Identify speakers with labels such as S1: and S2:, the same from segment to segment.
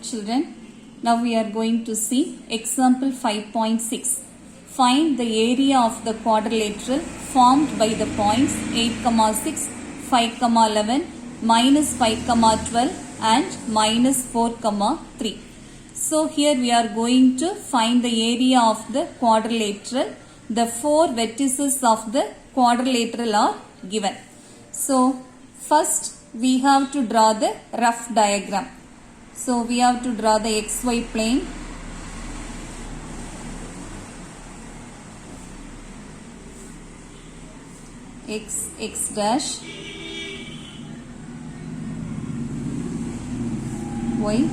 S1: Children, now we are going to see example 5.6. Find the area of the quadrilateral formed by the points 8,6, 5,11, minus 5,12 and minus 4,3. So here we are going to find the area of the quadrilateral. The four vertices of the quadrilateral are given. So first we have to draw the rough diagram. So we have to draw the XY plane. X dash, y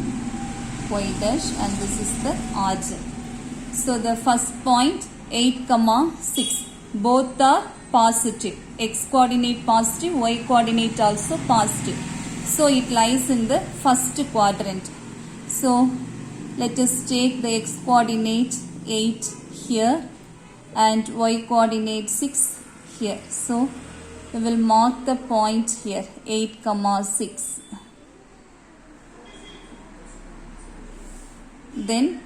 S1: dash, and this is the origin. So the first point 8,6, both are positive. X coordinate positive, y coordinate also positive. So it lies in the first quadrant. So let us take the x coordinate 8 here and y coordinate 6 here. So we will mark the point here 8,6. Then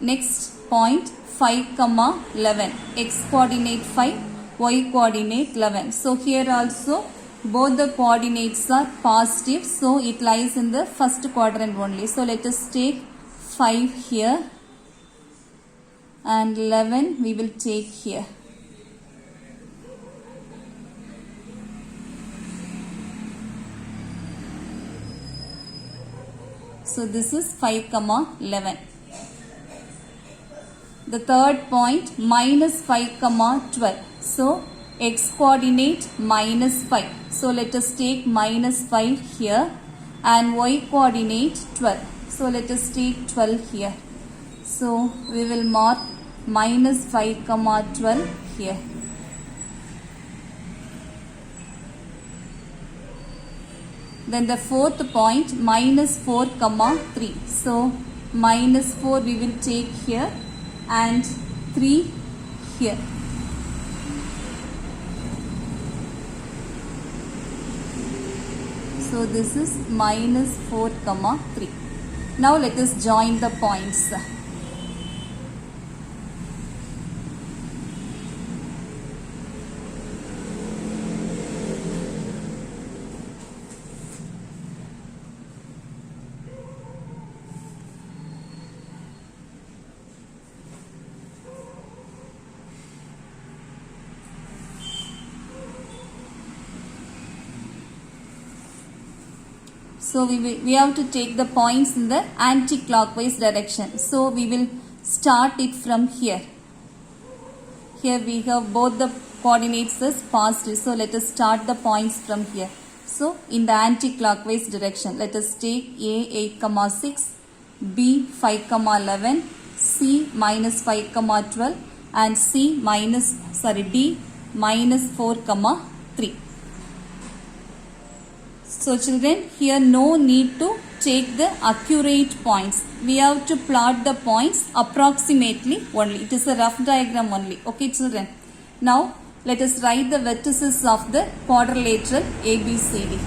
S1: next point 5,11, x coordinate 5, y coordinate 11. So here also both the coordinates are positive, so it lies in the first quadrant only. So let us take 5 here and 11 we will take here. So this is 5,11. The third point minus 5,12. So x coordinate minus 5. So let us take minus 5 here and y coordinate 12. So let us take 12 here. So we will mark minus 5,12 here. Then the fourth point minus 4,3. So minus 4 we will take here and 3 here. So this is minus 4,3. Now let us join the points. So we have to take the points in the anti-clockwise direction. So we will start it from here. Here we have both the coordinates as positive. So let us start the points from here. So in the anti-clockwise direction, let us take A 8,6, B 5,11, C minus 5,12 and D minus 4,3. So children, here no need to take the accurate points. We have to plot the points approximately only. It is a rough diagram only. Okay children. Now let us write the vertices of the quadrilateral ABCD.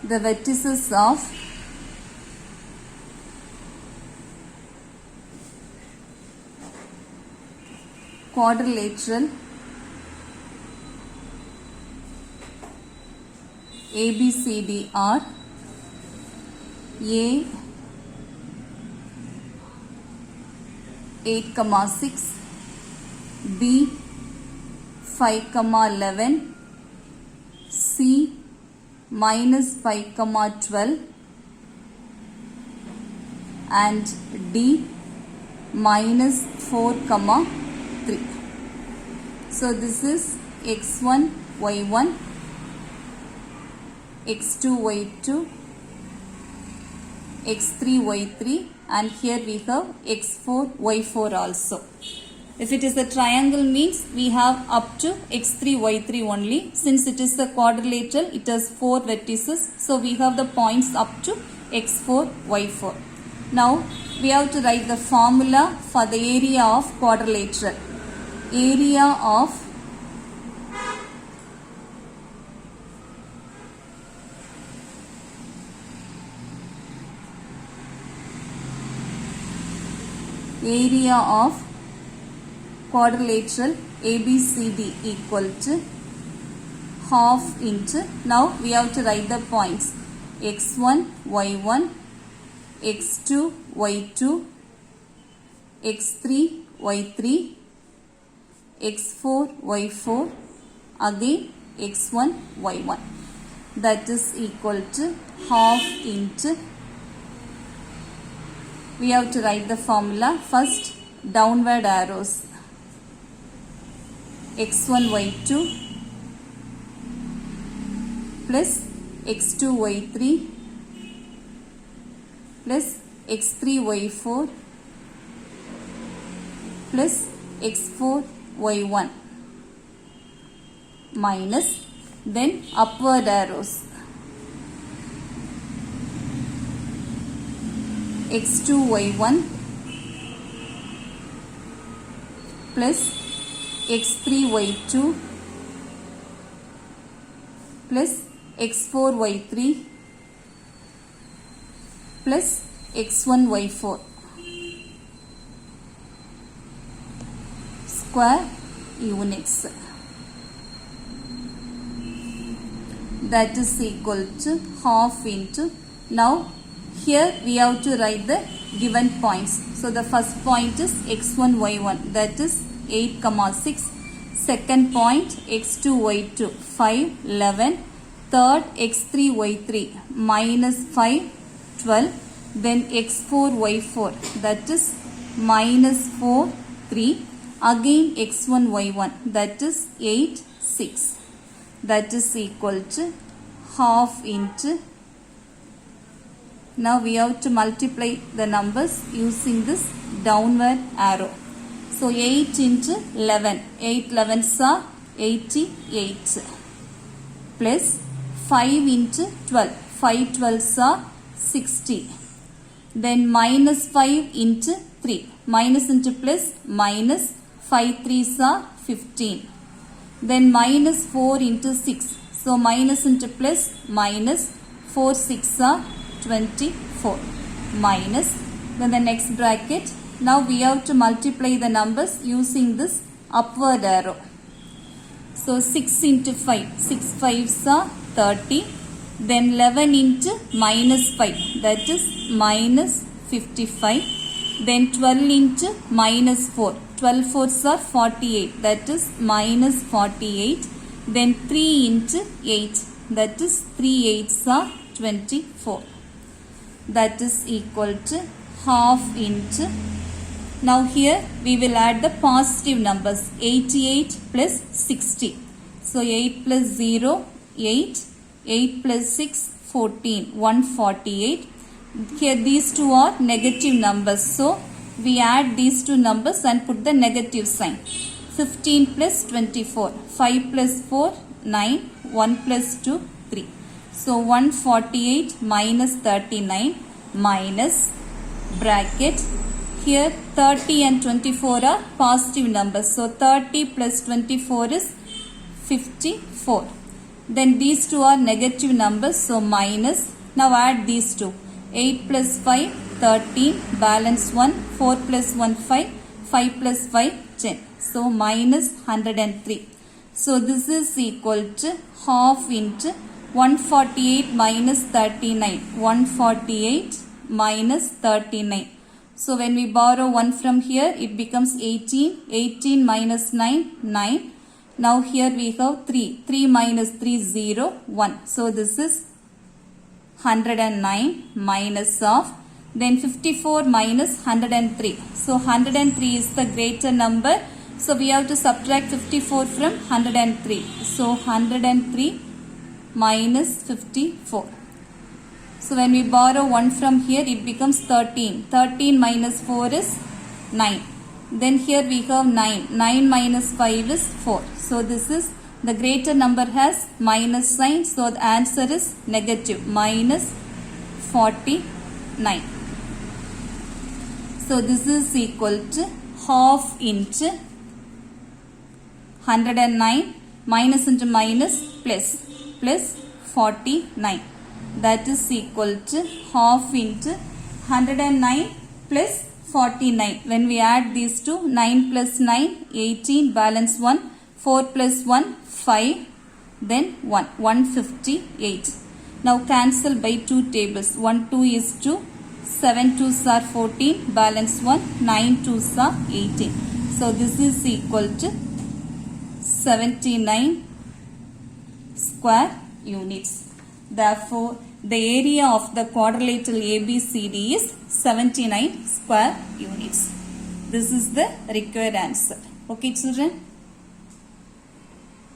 S1: The vertices of quadrilateral ABCD are A 8,6, B 5,11, C minus 5,12 and D minus 4,3. So this is x1, y1, x2, y2, x3, y3, and here we have x4, y4 also. If it is a triangle means we have up to x3, y3 only. Since it is a quadrilateral, it has 4 vertices. So we have the points up to x4, y4. Now we have to write the formula for the area of quadrilateral. area of quadrilateral ABCD equal to half into, now we have to write the points, x1, y1, x2, y2, x3, y3, x4, y4, again x1, y1. That is equal to half into, we have to write the formula. First, downward arrows, x1, y2 plus x2, y3 plus x3, y4 plus x4, y1 minus, then upward arrows, x2, y1 plus x3, y2 plus x4, y3 plus x1, y4 square units. That is equal to half into, now here we have to write the given points. So the first point is x1, y1, that is 8, 6. Second point x2, y2, 5, 11. Third x3, y3, minus 5, 12. Then x4, y4, that is minus 4, 3. Again x1, y1, that is 8, 6. That is equal to half into, now we have to multiply the numbers using this downward arrow. So 8 into 11, 8 11s are 88 plus 5 into 12, 5 12s are 60. Then minus 5 into 3, minus into plus, minus 5 3s are 15. Then minus 4 into 6, so minus into plus, minus 4 6 are 24 minus, then the next bracket. Now we have to multiply the numbers using this upward arrow. So 6 into 5, 6 5s are 30. Then 11 into minus 5, that is minus 55. Then 12 into minus 4, 12 4s are 48, that is minus 48. Then 3 into 8, that is 3 8s are 24. That is equal to half into, now here we will add the positive numbers, 88 plus 60. So 8 plus 0, 8, 8 plus 6, 14, 148. Here these two are negative numbers, so we add these two numbers and put the negative sign. 15 plus 24, 5 plus 4, 9, 1 plus 2, 3. So 148 minus 39 minus bracket, here 30 and 24 are positive numbers. So 30 plus 24 is 54. Then these two are negative numbers, so minus. Now add these two. 8 plus 5, 13, balance 1, 4 plus 1, 5, 5 plus 5, 10. So minus 103. So this is equal to half into 148 minus 39. 148 minus 39. So when we borrow 1 from here, it becomes 18. 18 minus 9, 9. Now here we have 3. 3 minus 3, 0, 1. So this is 109 minus of, then 54 minus 103. So 103 is the greater number. So we have to subtract 54 from 103. So 103 minus 54. So when we borrow 1 from here, it becomes 13. 13 minus 4 is 9. Then here we have 9. 9 minus 5 is 4. So this is, the greater number has minus sign. So the answer is negative, minus 49. So this is equal to half into 109 minus into minus plus 49. That is equal to half into 109 plus 49. When we add these two, 9 plus 9, 18, balance 1, 4 plus 1, 5, then 1, 158. Now cancel by 2 tables. 1 2 is 2, 7 2s are 14, balance 1, 9 2s are 18. So this is equal to 79 square units. Therefore, the area of the quadrilateral ABCD is 79 square units. This is the required answer. Okay, children?